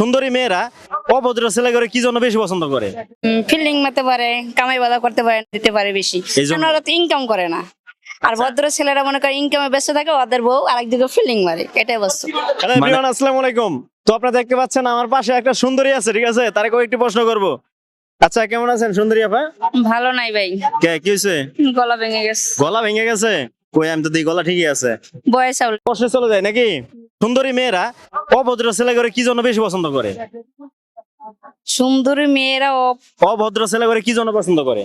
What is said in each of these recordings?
সুন্দরী মেয়েরা অভদ্র ছেলে করে কি জন্য বেশি পছন্দ করে? ফিল্ডিং মারতে পারে, কামাই বাধা করতে পারে, দিতে পারে বেশি, এই জন্য? কারণ ওরা তো ইনকাম করে না। আর ভদ্র ছেলেরা মনে করে ইনকামে ব্যস্ত থাকে, ওদের বউ আরেকদিকে ফিল্ডিং মারে, এটাই বস্তু। হ্যালো এভরিওয়ান, আসসালামু আলাইকুম। তো আপনারা দেখতে পাচ্ছেন আমার পাশে একটা সুন্দরী আছে, ঠিক আছে? তারে কয়েকটি প্রশ্ন করব। আচ্ছা, কেমন আছেন সুন্দরী আপা? ভালো নাই ভাই, কি হয়েছে? গলা ভেঙে গেছে। গলা ভেঙে গেছে? কই, আমি তো দেখি গলা ঠিকই আছে। বয়স আউল। প্রশ্নে চলে যায় নাকি? সুন্দরী মেয়েরা অভদ্র ছেলে করে কি জন্য বেশি পছন্দ করে? সুন্দরী মেয়েরা অভদ্র ছেলে করে কি জন্য পছন্দ করে?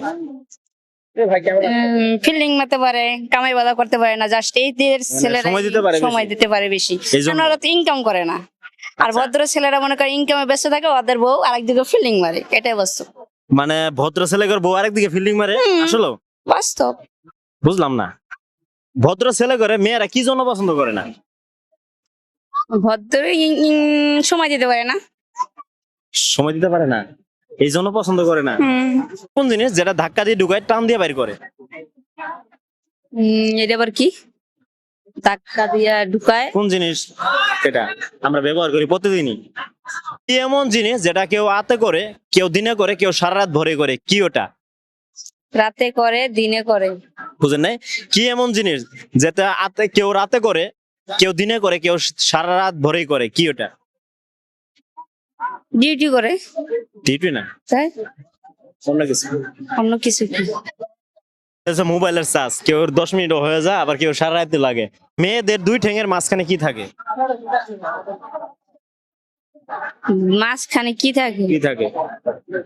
ফিল্ডিং মারতে পারে, কামাই বাধা করতে পারে না, জাস্ট এই ছেলেরা সময় দিতে পারে বেশি। সময় দিতে পারে বেশি, এই জন্য? কারণ ওরা তো ইনকাম করে না। আর ভদ্র ছেলেরা মনে করে ইনকামে ব্যস্ত থাকে, ওদের বউ আরেকদিকে ফিল্ডিং মারে, এটাই বস্তু। মানে ভদ্র ছেলে করে বউ আরেকদিকে ফিল্ডিং মারে? আসলে বাস্তব। বুঝলাম না। ভদ্র ছেলে করে মেয়েরা কি জন্য পছন্দ করে না? ভদ্র সময় দিতে পারে না। সময় দিতে পারে না, এই জন্য পছন্দ করে না। কোন জিনিস যেটা ধাক্কা দিয়ে ঢুকায় টান দিয়ে বাইর করে? এটা আবার কি? ধাক্কা দিয়া ঢুকায়। কোন জিনিস এটা আমরা ব্যবহার করি প্রতিদিনই? কি এমন জিনিস যেটা কেউ রাতে করে, কেউ দিনে করে, কেউ সারা রাত ভরে করে, কি ওটা? রাতে করে, দিনে করে। বুঝেন নাই? কি এমন জিনিস যেটা কেউ রাতে করে, কেউ দিনে করে, কেউ সারা রাত ভরেই করে, কি ওটা? ডিউটি করে। ডিউটি না, তাই অন্য কিছু। অন্য কিছু কি? মোবাইলের চার্জ কেউ 10 মিনিট হয়ে যায়, আবার কেউ সারা রাত লাগে। মেয়েদের দুই ঠ্যাঙের মাঝখানে কি থাকে? মাঝখানে কি থাকে? কি থাকে?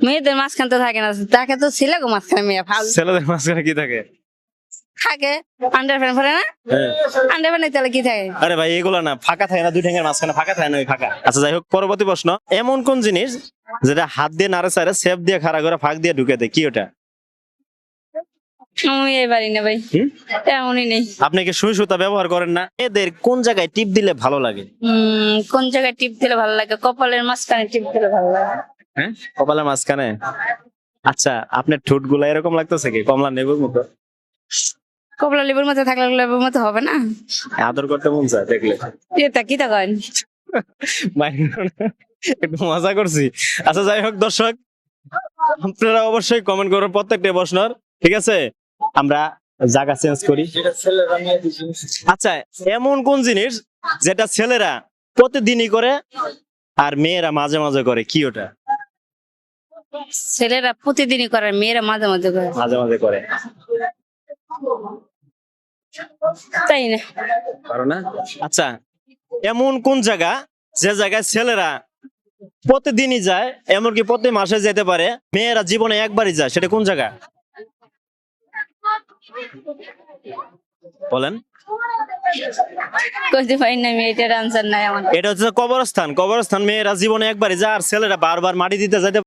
মেয়েদের মাঝখানে তো থাকে না, তাকে তো ছেলে গো মাঝখানে, মেয়ে ফাল ছেলেদের মাঝখানে কি থাকে? থাকে। আন্ডার প্যান্ট পরে না? হ্যাঁ। আন্ডার প্যান্ট তাহলে কি থাকে? আরে ভাই, এগুলো না, ফাঁকা থাকে না, দুই ঠ্যাঙের মাঝখানে ফাঁকা থাকে না, ওই ফাঁকা। আচ্ছা, যাই হোক, পরবর্তী প্রশ্ন। এমন কোন জিনিস যেটা হাত দিয়ে নাড়ে চাড়ে সেপ দিয়ে খাড়া করে ফাঁক দিয়ে ঢুকে দেয়, কি ওটা? আমি এই পারি না ভাই, হুম? এমনই নেই। আপনি কি সুই সুতা ব্যবহার করেন না? এদের কোন জায়গায় টিপ দিলে ভালো লাগে? কোন জায়গায় টিপ দিলে ভালো লাগে? কপালের মাঝখানে টিপ দিলে ভালো লাগে। হ্যাঁ, কপালের মাঝখানে। আচ্ছা, আপনার ঠোঁট গুলা এরকম লাগতেছে কি কমলা লেবুর মতো? কপালের লেবুর মতো থাকলে লেবুর মতো হবে না। আদর করতে মন চায় দেখলে। এটা কি তখন? একটু মজা করছি। আচ্ছা, যাই হোক দর্শক, আপনারা অবশ্যই কমেন্ট করুন প্রত্যেকটা প্রশ্নের, ঠিক আছে? আমরা জায়গা চেঞ্জ করি। আচ্ছা, এমন কোন জিনিস যেটা ছেলেরা প্রতিদিনই করে আর মেয়েরা মাঝে মাঝে করে, কি ওটা? ছেলেরা প্রতিদিনই করে, মেয়েরা মাঝে মাঝে করে। মাঝে মাঝে করে, তাই না? পারো না? আচ্ছা, এমন কোন জায়গা যে জায়গায় ছেলেরা প্রতিদিনই যায়, এমনকি প্রতি মাসে যেতে পারে, মেয়েরা জীবনে একবারই যায়, সেটা কোন জায়গা? বলেন। কইতে পারি না, আমি এটার আনসার নাই আমার। এটা হচ্ছে কবরস্থান। কবরস্থান মেয়েরা জীবনে একবারই যায়, আর ছেলেরা বারবার মাটি দিতে যাইতে